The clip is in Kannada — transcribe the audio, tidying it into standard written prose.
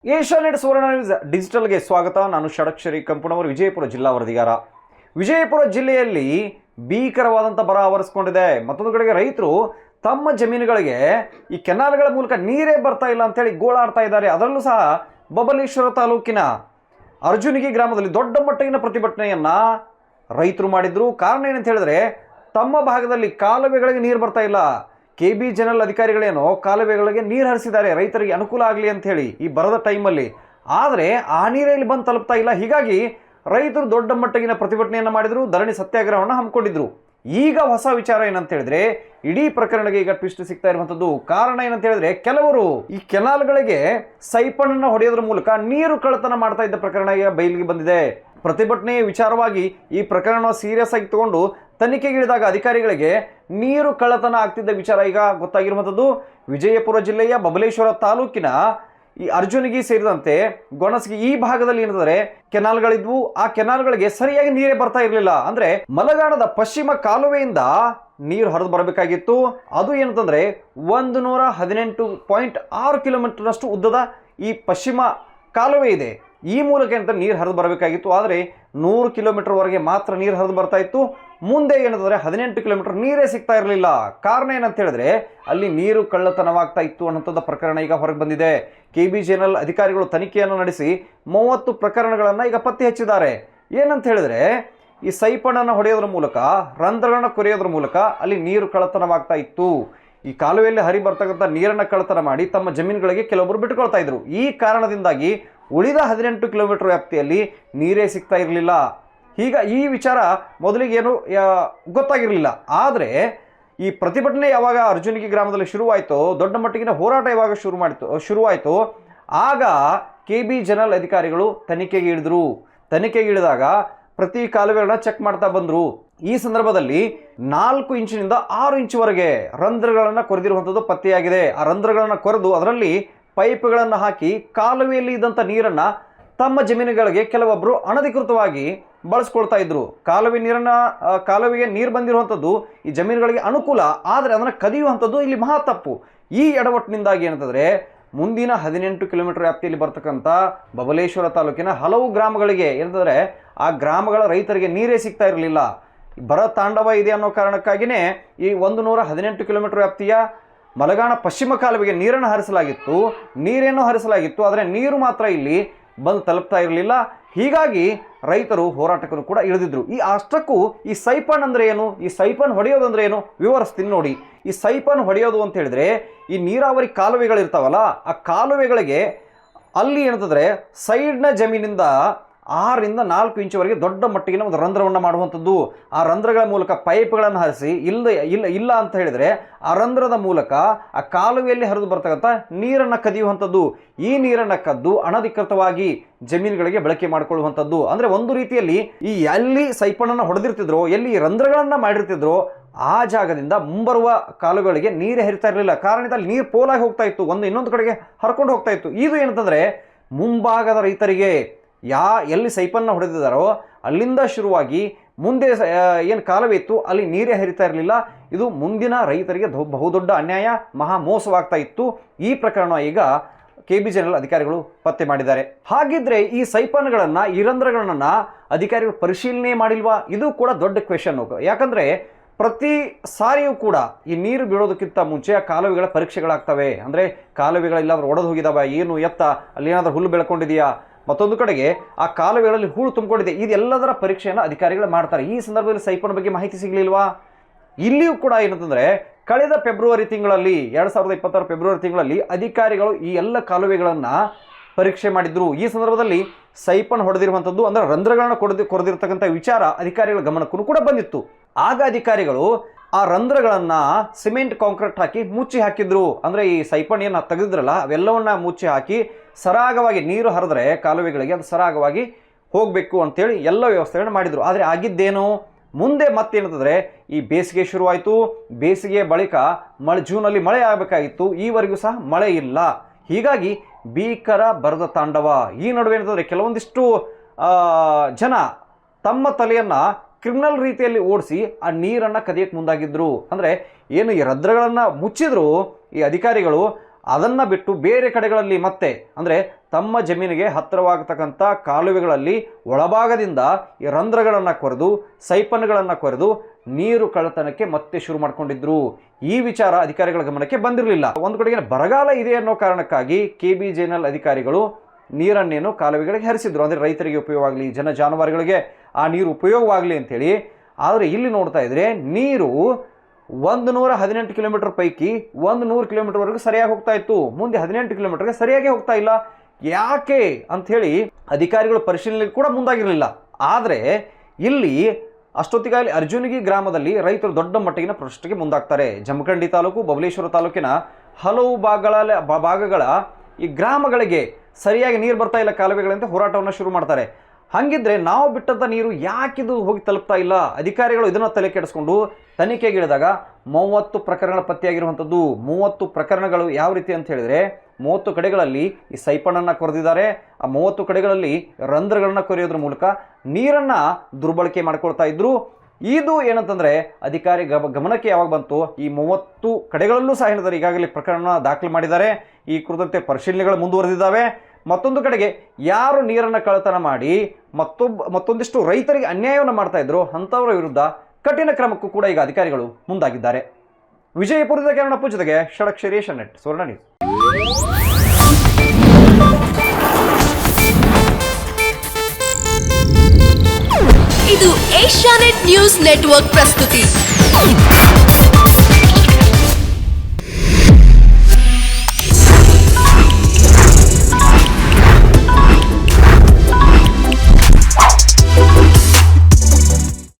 ಏಷ್ಯಾನೆಟ್ ಸುವರ್ಣ ನ್ಯೂಸ್ ಡಿಜಿಟಲ್ಗೆ ಸ್ವಾಗತ. ನಾನು ಷಡಕ್ಷರಿ ಕಂಪನವರು, ವಿಜಯಪುರ ಜಿಲ್ಲಾ ವರದಿಗಾರ. ವಿಜಯಪುರ ಜಿಲ್ಲೆಯಲ್ಲಿ ಭೀಕರವಾದಂಥ ಬರ ಆವರಿಸಿಕೊಂಡಿದೆ. ಮತ್ತೊಂದು ಕಡೆಗೆ ರೈತರು ತಮ್ಮ ಜಮೀನುಗಳಿಗೆ ಈ ಕೆನಾಲ್ಗಳ ಮೂಲಕ ನೀರೇ ಬರ್ತಾ ಇಲ್ಲ ಅಂತೇಳಿ ಗೋಳಾಡ್ತಾ ಇದ್ದಾರೆ. ಅದರಲ್ಲೂ ಸಹ ಬಬಲೇಶ್ವರ ತಾಲೂಕಿನ ಅರ್ಜುನಿಗಿ ಗ್ರಾಮದಲ್ಲಿ ದೊಡ್ಡ ಮಟ್ಟಿನ ಪ್ರತಿಭಟನೆಯನ್ನು ರೈತರು ಮಾಡಿದ್ರು. ಕಾರಣ ಏನಂತ ಹೇಳಿದ್ರೆ, ತಮ್ಮ ಭಾಗದಲ್ಲಿ ಕಾಲುವೆಗಳಿಗೆ ನೀರು ಬರ್ತಾ ಇಲ್ಲ. KB ಜನರಲ್ ಅಧಿಕಾರಿಗಳೇನೋ ಕಾಲುವೆಗಳಿಗೆ ನೀರು ಹರಿಸಿದ್ದಾರೆ ರೈತರಿಗೆ ಅನುಕೂಲ ಆಗಲಿ ಅಂತ ಹೇಳಿ ಈ ಬರದ ಟೈಮಲ್ಲಿ. ಆದರೆ ಆ ನೀರೇ ಇಲ್ಲಿ ಬಂದು ತಲುಪ್ತಾ ಇಲ್ಲ. ಹೀಗಾಗಿ ರೈತರು ದೊಡ್ಡ ಮಟ್ಟಿನ ಪ್ರತಿಭಟನೆಯನ್ನು ಮಾಡಿದ್ರು, ಧರಣಿ ಸತ್ಯಾಗ್ರಹವನ್ನು ಹಮ್ಮಿಕೊಂಡಿದ್ರು. ಈಗ ಹೊಸ ವಿಚಾರ ಏನಂತ ಹೇಳಿದ್ರೆ, ಇಡೀ ಪ್ರಕರಣಕ್ಕೆ ಈಗ ಟ್ವಿಸ್ಟ್ ಸಿಗ್ತಾ ಇರುವಂಥದ್ದು. ಕಾರಣ ಏನಂತ ಹೇಳಿದ್ರೆ, ಕೆಲವರು ಈ ಕೆನಾಲ್ಗಳಿಗೆ ಸೈಪಣ್ಣನ್ನು ಹೊಡೆಯೋದ್ರ ಮೂಲಕ ನೀರು ಕಳ್ಳತನ ಮಾಡ್ತಾ ಇದ್ದ ಪ್ರಕರಣ ಈಗ ಬಯಲಿಗೆ ಬಂದಿದೆ. ಪ್ರತಿಭಟನೆಯ ವಿಚಾರವಾಗಿ ಈ ಪ್ರಕರಣ ಸೀರಿಯಸ್ ಆಗಿ ತಗೊಂಡು ತನಿಖೆಗಿಳಿದಾಗ ಅಧಿಕಾರಿಗಳಿಗೆ ನೀರು ಕಳ್ಳತನ ಆಗ್ತಿದ್ದ ವಿಚಾರ ಈಗ ಗೊತ್ತಾಗಿರುವಂಥದ್ದು. ವಿಜಯಪುರ ಜಿಲ್ಲೆಯ ಬಬಲೇಶ್ವರ ತಾಲೂಕಿನ ಈ ಅರ್ಜುನಿಗಿ ಸೇರಿದಂತೆ ಗೊಣಸಗಿ ಈ ಭಾಗದಲ್ಲಿ ಏನಂದರೆ ಕೆನಾಲ್ಗಳಿದ್ವು. ಆ ಕೆನಾಲ್ಗಳಿಗೆ ಸರಿಯಾಗಿ ನೀರೇ ಬರ್ತಾ ಇರಲಿಲ್ಲ. ಅಂದ್ರೆ ಮಲಗಾಣದ ಪಶ್ಚಿಮ ಕಾಲುವೆಯಿಂದ ನೀರು ಹರಿದು ಬರಬೇಕಾಗಿತ್ತು. ಅದು ಏನಂತಂದ್ರೆ 118.6 ಕಿಲೋಮೀಟರ್ನಷ್ಟು ಉದ್ದದ ಈ ಪಶ್ಚಿಮ ಕಾಲುವೆ ಇದೆ. ಈ ಮೂಲಕ ಏನಂತ ನೀರು ಹರಿದು ಬರಬೇಕಾಗಿತ್ತು. ಆದರೆ 100 ಕಿಲೋಮೀಟರ್ವರೆಗೆ ಮಾತ್ರ ನೀರು ಹರಿದು ಬರ್ತಾ ಇತ್ತು. ಮುಂದೆ ಏನಂತಂದರೆ 18 ಕಿಲೋಮೀಟರ್ ನೀರೇ ಸಿಗ್ತಾ ಇರಲಿಲ್ಲ. ಕಾರಣ ಏನಂತ ಹೇಳಿದ್ರೆ, ಅಲ್ಲಿ ನೀರು ಕಳ್ಳತನವಾಗ್ತಾ ಇತ್ತು ಅನ್ನೋಂಥದ್ದು ಪ್ರಕರಣ ಈಗ ಹೊರಗೆ ಬಂದಿದೆ. KB ಜನರಲ್ ಅಧಿಕಾರಿಗಳು ತನಿಖೆಯನ್ನು ನಡೆಸಿ 30 ಪ್ರಕರಣಗಳನ್ನು ಈಗ ಪತ್ತೆ ಹಚ್ಚಿದ್ದಾರೆ. ಏನಂತ ಹೇಳಿದ್ರೆ, ಈ ಸೈಪಣ್ಣನ್ನು ಹೊಡೆಯೋದ್ರ ಮೂಲಕ, ರಂಧ್ರಗಳನ್ನು ಕೊರೆಯೋದ್ರ ಮೂಲಕ ಅಲ್ಲಿ ನೀರು ಕಳ್ಳತನವಾಗ್ತಾ ಇತ್ತು. ಈ ಕಾಲುವೆಯಲ್ಲಿ ಹರಿ ಬರ್ತಕ್ಕಂಥ ನೀರನ್ನು ಕಳ್ಳತನ ಮಾಡಿ ತಮ್ಮ ಜಮೀನುಗಳಿಗೆ ಕೆಲವೊಬ್ಬರು ಬಿಟ್ಟುಕೊಳ್ತಾ ಇದ್ರು. ಈ ಕಾರಣದಿಂದಾಗಿ ಉಳಿದ 18 ಕಿಲೋಮೀಟರ್ ವ್ಯಾಪ್ತಿಯಲ್ಲಿ ನೀರೇ ಸಿಗ್ತಾ ಇರಲಿಲ್ಲ. ಈಗ ಈ ವಿಚಾರ ಮೊದಲಿಗೆ ಏನು ಗೊತ್ತಾಗಿರಲಿಲ್ಲ. ಆದರೆ ಈ ಪ್ರತಿಭಟನೆ ಯಾವಾಗ ಅರ್ಜುನಿಗಿ ಗ್ರಾಮದಲ್ಲಿ ಶುರುವಾಯಿತು, ದೊಡ್ಡ ಮಟ್ಟಿಗಿನ ಹೋರಾಟ ಯಾವಾಗ ಶುರುವಾಯಿತು, ಆಗ KB ಜನರಲ್ ಅಧಿಕಾರಿಗಳು ತನಿಖೆಗೆ ಇಳಿದ್ರು. ತನಿಖೆಗೆ ಇಳಿದಾಗ ಪ್ರತಿ ಕಾಲುವೆಗಳನ್ನ ಚೆಕ್ ಮಾಡ್ತಾ ಬಂದರು. ಈ ಸಂದರ್ಭದಲ್ಲಿ 4 ಇಂಚಿನಿಂದ 6 ಇಂಚುವರೆಗೆ ರಂಧ್ರಗಳನ್ನು ಕೊರೆದಿರುವಂಥದ್ದು ಪತ್ತೆಯಾಗಿದೆ. ಆ ರಂಧ್ರಗಳನ್ನು ಕೊರೆದು ಅದರಲ್ಲಿ ಪೈಪ್ಗಳನ್ನು ಹಾಕಿ ಕಾಲುವೆಯಲ್ಲಿ ಇದ್ದಂಥ ನೀರನ್ನು ತಮ್ಮ ಜಮೀನುಗಳಿಗೆ ಕೆಲವೊಬ್ಬರು ಅನಧಿಕೃತವಾಗಿ ಬಳಸ್ಕೊಳ್ತಾ ಇದ್ರು. ಕಾಲುವೆಗೆ ನೀರು ಬಂದಿರುವಂಥದ್ದು ಈ ಜಮೀನುಗಳಿಗೆ ಅನುಕೂಲ, ಆದರೆ ಅದನ್ನು ಕದಿಯುವಂಥದ್ದು ಇಲ್ಲಿ ಮಹಾ ತಪ್ಪು. ಈ ಎಡವಟ್ಟಿನಿಂದಾಗಿ ಏನಂತಂದರೆ, ಮುಂದಿನ 18 ಕಿಲೋಮೀಟರ್ ವ್ಯಾಪ್ತಿಯಲ್ಲಿ ಬರ್ತಕ್ಕಂಥ ಬಬಲೇಶ್ವರ ತಾಲೂಕಿನ ಹಲವು ಗ್ರಾಮಗಳಿಗೆ ಏನಂತಂದರೆ, ಆ ಗ್ರಾಮಗಳ ರೈತರಿಗೆ ನೀರೇ ಸಿಗ್ತಾ ಇರಲಿಲ್ಲ. ಬರ ತಾಂಡವ ಇದೆ ಅನ್ನೋ ಕಾರಣಕ್ಕಾಗಿಯೇ ಈ 118 ಕಿಲೋಮೀಟರ್ ವ್ಯಾಪ್ತಿಯ ಮಲಗಾಣ ಪಶ್ಚಿಮ ಕಾಲುವೆಗೆ ನೀರನ್ನು ಹರಿಸಲಾಗಿತ್ತು. ಆದರೆ ನೀರು ಮಾತ್ರ ಇಲ್ಲಿ ಬಂದು ತಲುಪ್ತಾ ಇರಲಿಲ್ಲ. ಹೀಗಾಗಿ ರೈತರು ಹೋರಾಟಕ್ಕೂ ಕೂಡ ಇಳಿದಿದ್ರು. ಈ ಅಷ್ಟಕ್ಕೂ ಈ ಸೈಪನ್ ಅಂದರೆ ಏನು, ಈ ಸೈಪನ್ ಹೊಡೆಯೋದು ಅಂದರೆ ಏನು ವಿವರಿಸ್ತೀನಿ ನೋಡಿ. ಈ ಸೈಪನ್ ಹೊಡೆಯೋದು ಅಂತ ಹೇಳಿದ್ರೆ, ಈ ನೀರಾವರಿ ಕಾಲುವೆಗಳಿರ್ತಾವಲ್ಲ, ಆ ಕಾಲುವೆಗಳಿಗೆ ಅಲ್ಲಿ ಏನಂತಂದರೆ ಸೈಡ್ನ ಜಮೀನಿಂದ 6ರಿಂದ 4 ಇಂಚುವರೆಗೆ ದೊಡ್ಡ ಮಟ್ಟಿಗಿನ ಒಂದು ರಂಧ್ರವನ್ನು ಮಾಡುವಂಥದ್ದು. ಆ ರಂಧ್ರಗಳ ಮೂಲಕ ಪೈಪ್ಗಳನ್ನು ಹರಿಸಿ ಇಲ್ಲ ಅಂತ ಹೇಳಿದರೆ ಆ ರಂಧ್ರದ ಮೂಲಕ ಆ ಕಾಲುವೆಯಲ್ಲಿ ಹರಿದು ಬರ್ತಕ್ಕಂಥ ನೀರನ್ನು ಕದಿಯುವಂಥದ್ದು. ಈ ನೀರನ್ನು ಕದ್ದು ಅನಧಿಕೃತವಾಗಿ ಜಮೀನುಗಳಿಗೆ ಬಳಕೆ ಮಾಡಿಕೊಳ್ಳುವಂಥದ್ದು. ಅಂದರೆ ಒಂದು ರೀತಿಯಲ್ಲಿ ಈ ಎಲ್ಲಿ ಸೈಪಣ್ಣನ್ನು ಹೊಡೆದಿರ್ತಿದ್ರೋ, ಎಲ್ಲಿ ರಂಧ್ರಗಳನ್ನು ಮಾಡಿರ್ತಿದ್ರೋ ಆ ಜಾಗದಿಂದ ಮುಂಬರುವ ಕಾಲುವೆಗಳಿಗೆ ನೀರೇ ಹರಿತಾ ಇರಲಿಲ್ಲ. ಕಾರಣದಿಂದ ಅಲ್ಲಿ ನೀರು ಪೋಲಾಗಿ ಹೋಗ್ತಾ ಇತ್ತು, ಇನ್ನೊಂದು ಕಡೆಗೆ ಹರ್ಕೊಂಡು ಹೋಗ್ತಾ ಇತ್ತು. ಇದು ಏನಂತಂದರೆ, ಮುಂಭಾಗದ ರೈತರಿಗೆ ಎಲ್ಲಿ ಸೈಪನ್ನ ಹೊಡೆದಿದ್ದಾರೋ ಅಲ್ಲಿಂದ ಶುರುವಾಗಿ ಮುಂದೆ ಏನು ಕಾಲುವೆ ಇತ್ತು ಅಲ್ಲಿ ನೀರೇ ಹರಿತಾ ಇರಲಿಲ್ಲ. ಇದು ಮುಂದಿನ ರೈತರಿಗೆ ಬಹುದೊಡ್ಡ ಅನ್ಯಾಯ, ಮಹಾ ಮೋಸವಾಗ್ತಾ ಇತ್ತು. ಈ ಪ್ರಕರಣ ಈಗ KB ಜನರಲ್ ಅಧಿಕಾರಿಗಳು ಪತ್ತೆ ಮಾಡಿದ್ದಾರೆ. ಹಾಗಿದ್ರೆ ಈ ಸೈಪನ್ಗಳನ್ನು, ಈ ರಂಧ್ರಗಳನ್ನು ಅಧಿಕಾರಿಗಳು ಪರಿಶೀಲನೆ ಮಾಡಿಲ್ವಾ? ಇದು ಕೂಡ ದೊಡ್ಡ ಕ್ವೆಶನ್. ಯಾಕಂದರೆ ಪ್ರತಿ ಸಾರಿಯೂ ಕೂಡ ಈ ನೀರು ಬೀಳೋದಕ್ಕಿಂತ ಮುಂಚೆ ಆ ಕಾಲುವೆಗಳ ಪರೀಕ್ಷೆಗಳಾಗ್ತವೆ. ಅಂದರೆ ಕಾಲುವೆಗಳೆಲ್ಲಾದ್ರೂ ಒಡೆದು ಹೋಗಿದಾವ, ಏನು ಎತ್ತ ಅಲ್ಲಿ ಏನಾದರೂ ಹುಲ್ಲು ಬೆಳ್ಕೊಂಡಿದೆಯಾ, ಮತ್ತೊಂದು ಕಡೆಗೆ ಆ ಕಾಲುವೆಗಳಲ್ಲಿ ಹೂಳು ತುಂಬಿಕೊಂಡಿದೆ, ಇದೆಲ್ಲದರ ಪರೀಕ್ಷೆಯನ್ನು ಅಧಿಕಾರಿಗಳು ಮಾಡ್ತಾರೆ. ಈ ಸಂದರ್ಭದಲ್ಲಿ ಸೈಪನ್ ಬಗ್ಗೆ ಮಾಹಿತಿ ಸಿಗಲಿಲ್ವಾ? ಇಲ್ಲಿಯೂ ಕೂಡ ಏನಂತಂದರೆ, ಕಳೆದ ಫೆಬ್ರವರಿ ತಿಂಗಳಲ್ಲಿ 2026 ಫೆಬ್ರವರಿ ತಿಂಗಳಲ್ಲಿ ಅಧಿಕಾರಿಗಳು ಈ ಎಲ್ಲ ಕಾಲುವೆಗಳನ್ನು ಪರೀಕ್ಷೆ ಮಾಡಿದ್ರು. ಈ ಸಂದರ್ಭದಲ್ಲಿ ಸೈಪನ್ ಹೊಡೆದಿರುವಂಥದ್ದು, ಅಂದರೆ ರಂಧ್ರಗಳನ್ನು ಕೊರೆದಿರ್ತಕ್ಕಂಥ ವಿಚಾರ ಅಧಿಕಾರಿಗಳ ಗಮನಕ್ಕೂ ಕೂಡ ಬಂದಿತ್ತು. ಆಗ ಅಧಿಕಾರಿಗಳು ಆ ರಂಧ್ರಗಳನ್ನು ಸಿಮೆಂಟ್ ಕಾಂಕ್ರೀಟ್ ಹಾಕಿ ಮುಚ್ಚಿ ಹಾಕಿದ್ರು. ಅಂದರೆ ಈ ಸೈಪನ್ ಏನು ತೆಗೆದಿದ್ರಲ್ಲ ಅವೆಲ್ಲವನ್ನ ಮುಚ್ಚಿ ಹಾಕಿ ಸರಾಗವಾಗಿ ನೀರು ಹರಿದ್ರೆ ಕಾಲುವೆಗಳಿಗೆ ಅದು ಸರಾಗವಾಗಿ ಹೋಗಬೇಕು ಅಂತೇಳಿ ಎಲ್ಲ ವ್ಯವಸ್ಥೆಗಳನ್ನು ಮಾಡಿದರು. ಆದರೆ ಆಗಿದ್ದೇನು, ಮುಂದೆ ಮತ್ತೇನಂತಂದರೆ ಈ ಬೇಸಿಗೆ ಶುರುವಾಯಿತು. ಬೇಸಿಗೆಯ ಬಳಿಕ ಜೂನಲ್ಲಿ ಮಳೆ ಆಗಬೇಕಾಗಿತ್ತು, ಈವರೆಗೂ ಸಹ ಮಳೆ ಇಲ್ಲ. ಹೀಗಾಗಿ ಭೀಕರ ಬರದ ತಾಂಡವ. ಈ ನಡುವೆ ಏನಂತಂದರೆ ಕೆಲವೊಂದಿಷ್ಟು ಜನ ತಮ್ಮ ತಲೆಯನ್ನು ಕ್ರಿಮಿನಲ್ ರೀತಿಯಲ್ಲಿ ಓಡಿಸಿ ಆ ನೀರನ್ನು ಕದಿಯಕ್ಕೆ ಮುಂದಾಗಿದ್ದರು. ಅಂದರೆ ಏನು ಈ ರಂಧ್ರಗಳನ್ನು ಮುಚ್ಚಿದ್ರು ಈ ಅಧಿಕಾರಿಗಳು, ಅದನ್ನು ಬಿಟ್ಟು ಬೇರೆ ಕಡೆಗಳಲ್ಲಿ ಮತ್ತೆ ಅಂದರೆ ತಮ್ಮ ಜಮೀನಿಗೆ ಹತ್ತಿರವಾಗತಕ್ಕಂಥ ಕಾಲುವೆಗಳಲ್ಲಿ ಒಳಭಾಗದಿಂದ ಈ ರಂಧ್ರಗಳನ್ನು ಕೊರೆದು ಸೈಪನ್ಗಳನ್ನು ಕೊರೆದು ನೀರು ಕಳ್ಳತನಕ್ಕೆ ಮತ್ತೆ ಶುರು ಮಾಡಿಕೊಂಡಿದ್ರು. ಈ ವಿಚಾರ ಅಧಿಕಾರಿಗಳ ಗಮನಕ್ಕೆ ಬಂದಿರಲಿಲ್ಲ. ಒಂದು ಕಡೆಗೆ ಬರಗಾಲ ಇದೆ ಅನ್ನೋ ಕಾರಣಕ್ಕಾಗಿ KBJNL ಅಧಿಕಾರಿಗಳು ನೀರನ್ನೇನು ಕಾಲುವೆಗಳಿಗೆ ಹರಿಸಿದ್ರು, ಅಂದರೆ ರೈತರಿಗೆ ಉಪಯೋಗವಾಗಲಿ, ಜನ ಜಾನುವಾರುಗಳಿಗೆ ಆ ನೀರು ಉಪಯೋಗವಾಗಲಿ ಅಂತೇಳಿ. ಆದರೆ ಇಲ್ಲಿ ನೋಡ್ತಾ ಇದ್ರೆ ನೀರು 118 ಕಿಲೋಮೀಟರ್ ಪೈಕಿ 100 ಕಿಲೋಮೀಟರ್ವರೆಗೂ ಸರಿಯಾಗಿ ಹೋಗ್ತಾ ಇತ್ತು, ಮುಂದೆ 18 ಕಿಲೋಮೀಟರ್ಗೆ ಸರಿಯಾಗಿ ಹೋಗ್ತಾ ಇಲ್ಲ. ಯಾಕೆ ಅಂಥೇಳಿ ಅಧಿಕಾರಿಗಳು ಪರಿಶೀಲನೆ ಕೂಡ ಮುಂದಾಗಿರಲಿಲ್ಲ. ಆದರೆ ಇಲ್ಲಿ ಅಷ್ಟೊತ್ತಿಗಾಗಲಿ ಅರ್ಜುನಗಿ ಗ್ರಾಮದಲ್ಲಿ ರೈತರು ದೊಡ್ಡ ಮಟ್ಟಿಗಿನ ಪ್ರಶ್ನೆಗೆ ಮುಂದಾಗ್ತಾರೆ. ಜಮಖಂಡಿ ತಾಲೂಕು, ಬಬಲೇಶ್ವರ ತಾಲೂಕಿನ ಹಲವು ಭಾಗಗಳ ಈ ಗ್ರಾಮಗಳಿಗೆ ಸರಿಯಾಗಿ ನೀರು ಬರ್ತಾ ಇಲ್ಲ ಕಾಲುವೆಗಳಂತೆ ಹೋರಾಟವನ್ನು ಶುರು ಮಾಡ್ತಾರೆ. ಹಾಗಿದ್ರೆ ನಾವು ಬಿಟ್ಟಂಥ ನೀರು ಯಾಕಿದು ಹೋಗಿ ತಲುಪ್ತಾ ಇಲ್ಲ? ಅಧಿಕಾರಿಗಳು ಇದನ್ನು ತಲೆ ಕೆಡಿಸ್ಕೊಂಡು ತನಿಖೆಗಿಳಿದಾಗ 30 ಪ್ರಕರಣಗಳು ಪತ್ತೆಯಾಗಿರುವಂಥದ್ದು. 30 ಪ್ರಕರಣಗಳು ಯಾವ ರೀತಿ ಅಂತ ಹೇಳಿದರೆ 30 ಕಡೆಗಳಲ್ಲಿ ಈ ಸೈಪಣ್ಣನ್ನು ಕೊರೆದಿದ್ದಾರೆ. ಆ 30 ಕಡೆಗಳಲ್ಲಿ ರಂಧ್ರಗಳನ್ನು ಕೊರೆಯೋದ್ರ ಮೂಲಕ ನೀರನ್ನು ದುರ್ಬಳಕೆ ಮಾಡ್ಕೊಳ್ತಾ ಇದ್ರು. ಇದು ಏನಂತಂದರೆ ಅಧಿಕಾರಿ ಗಮನಕ್ಕೆ ಯಾವಾಗ ಬಂತು, ಈ 30 ಕಡೆಗಳಲ್ಲೂ ಸಹ ಏನಿದ್ದಾರೆ ಈಗಾಗಲೇ ಪ್ರಕರಣ ದಾಖಲು ಮಾಡಿದ್ದಾರೆ. ಈ ಕುರಿತಂತೆ ಪರಿಶೀಲನೆಗಳು ಮುಂದುವರೆದಿದ್ದಾವೆ. ಮತ್ತೊಂದು ಕಡೆಗೆ ಯಾರು ನೀರನ್ನು ಕಳ್ಳತನ ಮಾಡಿ ಮತ್ತೊಂದಿಷ್ಟು ರೈತರಿಗೆ ಅನ್ಯಾಯವನ್ನು ಮಾಡ್ತಾ ಇದ್ರು ಅಂಥವರ ವಿರುದ್ಧ ಕಠಿಣ ಕ್ರಮಕ್ಕೂ ಕೂಡ ಈಗ ಅಧಿಕಾರಿಗಳು ಮುಂದಾಗಿದ್ದಾರೆ. ವಿಜಯಪುರದ ಕನ್ನಡಪ್ಪು ಜೊತೆಗೆ ಷಡಕ್ಷರಿ ಏಷ್ಯಾನೆಟ್ ಸುವರ್ಣ ನ್ಯೂಸ್. ಇದು ಏಷ್ಯಾನೆಟ್ ನ್ಯೂಸ್ ನೆಟ್ವರ್ಕ್ ಪ್ರಸ್ತುತಿ.